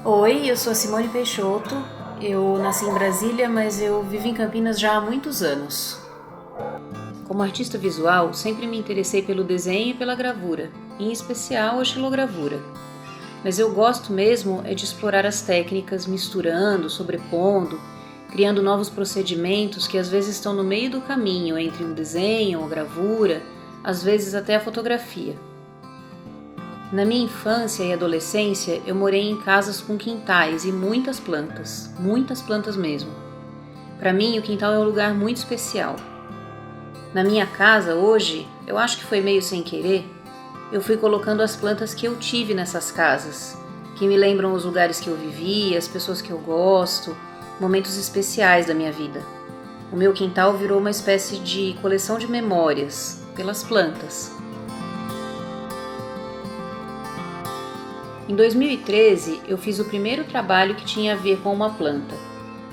Oi, eu sou a Simone Peixoto. Eu nasci em Brasília, mas eu vivo em Campinas já há muitos anos. Como artista visual, sempre me interessei pelo desenho e pela gravura, em especial a xilogravura. Mas eu gosto mesmo é de explorar as técnicas, misturando, sobrepondo, criando novos procedimentos que às vezes estão no meio do caminho entre um desenho, a gravura, às vezes até a fotografia. Na minha infância e adolescência, eu morei em casas com quintais e muitas plantas mesmo. Para mim, o quintal é um lugar muito especial. Na minha casa, hoje, eu acho que foi meio sem querer, eu fui colocando as plantas que eu tive nessas casas, que me lembram os lugares que eu vivi, as pessoas que eu gosto, momentos especiais da minha vida. O meu quintal virou uma espécie de coleção de memórias, pelas plantas. Em 2013, eu fiz o primeiro trabalho que tinha a ver com uma planta.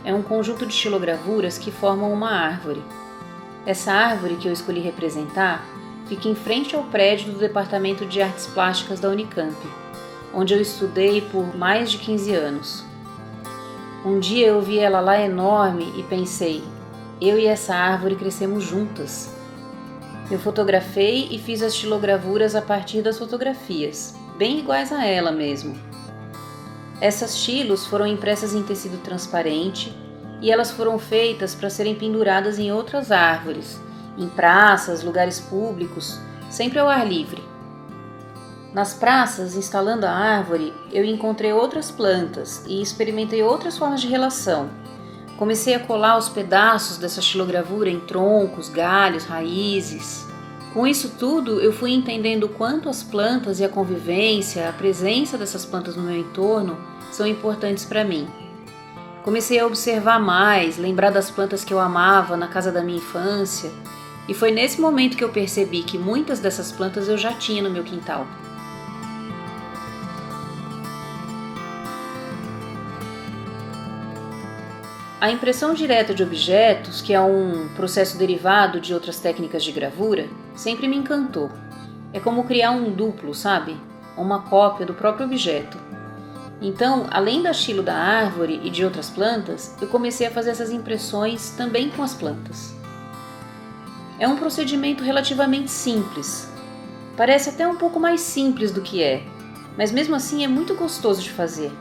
É um conjunto de xilogravuras que formam uma árvore. Essa árvore que eu escolhi representar fica em frente ao prédio do Departamento de Artes Plásticas da Unicamp, onde eu estudei por mais de 15 anos. Um dia eu vi ela lá enorme e pensei, eu e essa árvore crescemos juntas. Eu fotografei e fiz as xilogravuras a partir das fotografias, bem iguais a ela mesmo. Essas xilos foram impressas em tecido transparente e elas foram feitas para serem penduradas em outras árvores, em praças, lugares públicos, sempre ao ar livre. Nas praças, instalando a árvore, eu encontrei outras plantas e experimentei outras formas de relação. Comecei a colar os pedaços dessa xilogravura em troncos, galhos, raízes. Com isso tudo, eu fui entendendo o quanto as plantas e a convivência, a presença dessas plantas no meu entorno são importantes para mim. Comecei a observar mais, lembrar das plantas que eu amava na casa da minha infância, e foi nesse momento que eu percebi que muitas dessas plantas eu já tinha no meu quintal. A impressão direta de objetos, que é um processo derivado de outras técnicas de gravura, sempre me encantou. É como criar um duplo, sabe? Uma cópia do próprio objeto. Então, além da xilo da árvore e de outras plantas, eu comecei a fazer essas impressões também com as plantas. É um procedimento relativamente simples. Parece até um pouco mais simples do que é, mas mesmo assim é muito gostoso de fazer.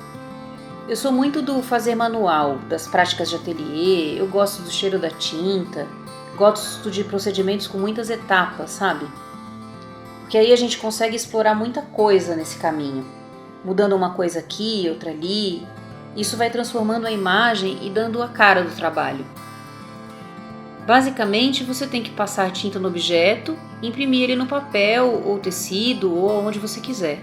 Eu sou muito do fazer manual, das práticas de ateliê, eu gosto do cheiro da tinta, gosto de procedimentos com muitas etapas, sabe? Porque aí a gente consegue explorar muita coisa nesse caminho, mudando uma coisa aqui, outra ali. Isso vai transformando a imagem e dando a cara do trabalho. Basicamente, você tem que passar tinta no objeto, imprimir ele no papel ou tecido ou onde você quiser.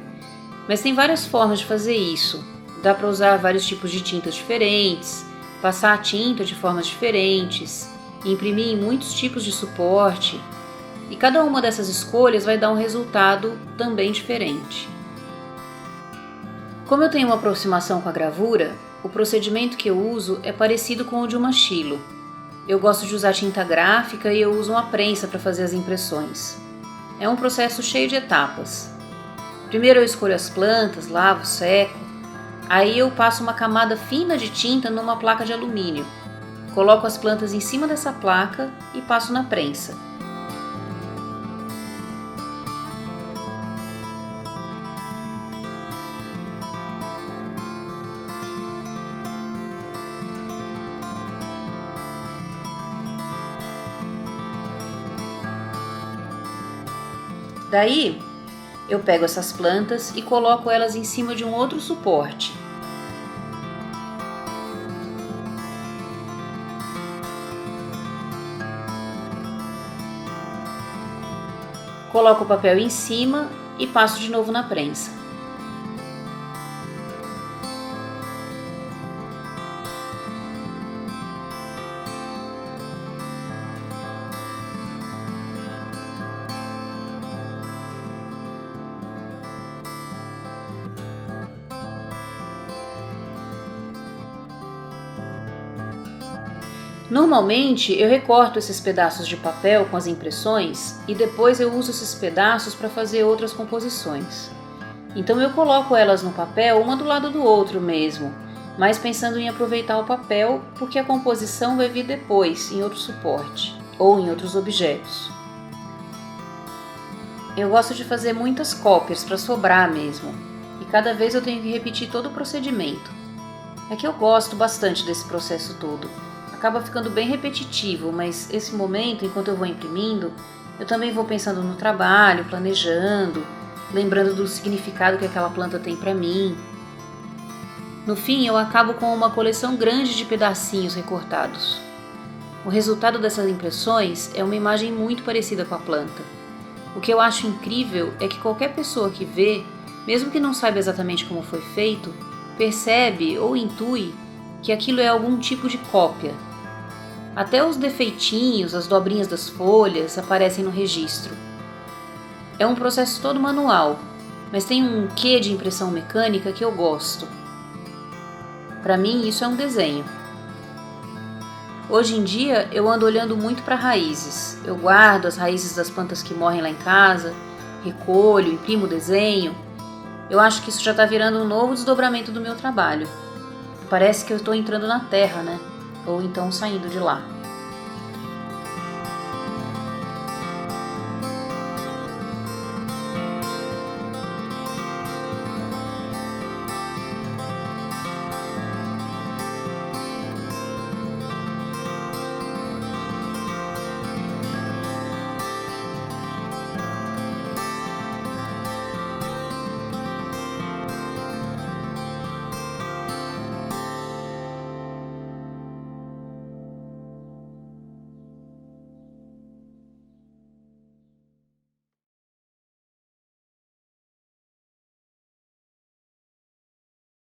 Mas tem várias formas de fazer isso. Dá para usar vários tipos de tintas diferentes, passar a tinta de formas diferentes, imprimir em muitos tipos de suporte, e cada uma dessas escolhas vai dar um resultado também diferente. Como eu tenho uma aproximação com a gravura, o procedimento que eu uso é parecido com o de uma xilo. Eu gosto de usar tinta gráfica e eu uso uma prensa para fazer as impressões. É um processo cheio de etapas. Primeiro eu escolho as plantas, lavo, seco. Aí eu passo uma camada fina de tinta numa placa de alumínio. Coloco as plantas em cima dessa placa e passo na prensa. Daí, eu pego essas plantas e coloco elas em cima de um outro suporte. Coloco o papel em cima e passo de novo na prensa. Normalmente eu recorto esses pedaços de papel com as impressões e depois eu uso esses pedaços para fazer outras composições. Então eu coloco elas no papel uma do lado do outro mesmo, mas pensando em aproveitar o papel porque a composição vai vir depois, em outro suporte ou em outros objetos. Eu gosto de fazer muitas cópias para sobrar mesmo, e cada vez eu tenho que repetir todo o procedimento. É que eu gosto bastante desse processo todo. Acaba ficando bem repetitivo, mas esse momento, enquanto eu vou imprimindo, eu também vou pensando no trabalho, planejando, lembrando do significado que aquela planta tem para mim. No fim, eu acabo com uma coleção grande de pedacinhos recortados. O resultado dessas impressões é uma imagem muito parecida com a planta. O que eu acho incrível é que qualquer pessoa que vê, mesmo que não saiba exatamente como foi feito, percebe ou intui que aquilo é algum tipo de cópia. Até os defeitinhos, as dobrinhas das folhas aparecem no registro. É um processo todo manual, mas tem um quê de impressão mecânica que eu gosto. Para mim, isso é um desenho. Hoje em dia, eu ando olhando muito para raízes. Eu guardo as raízes das plantas que morrem lá em casa, recolho, imprimo o desenho. Eu acho que isso já está virando um novo desdobramento do meu trabalho. Parece que eu estou entrando na terra, né? Ou então saindo de lá.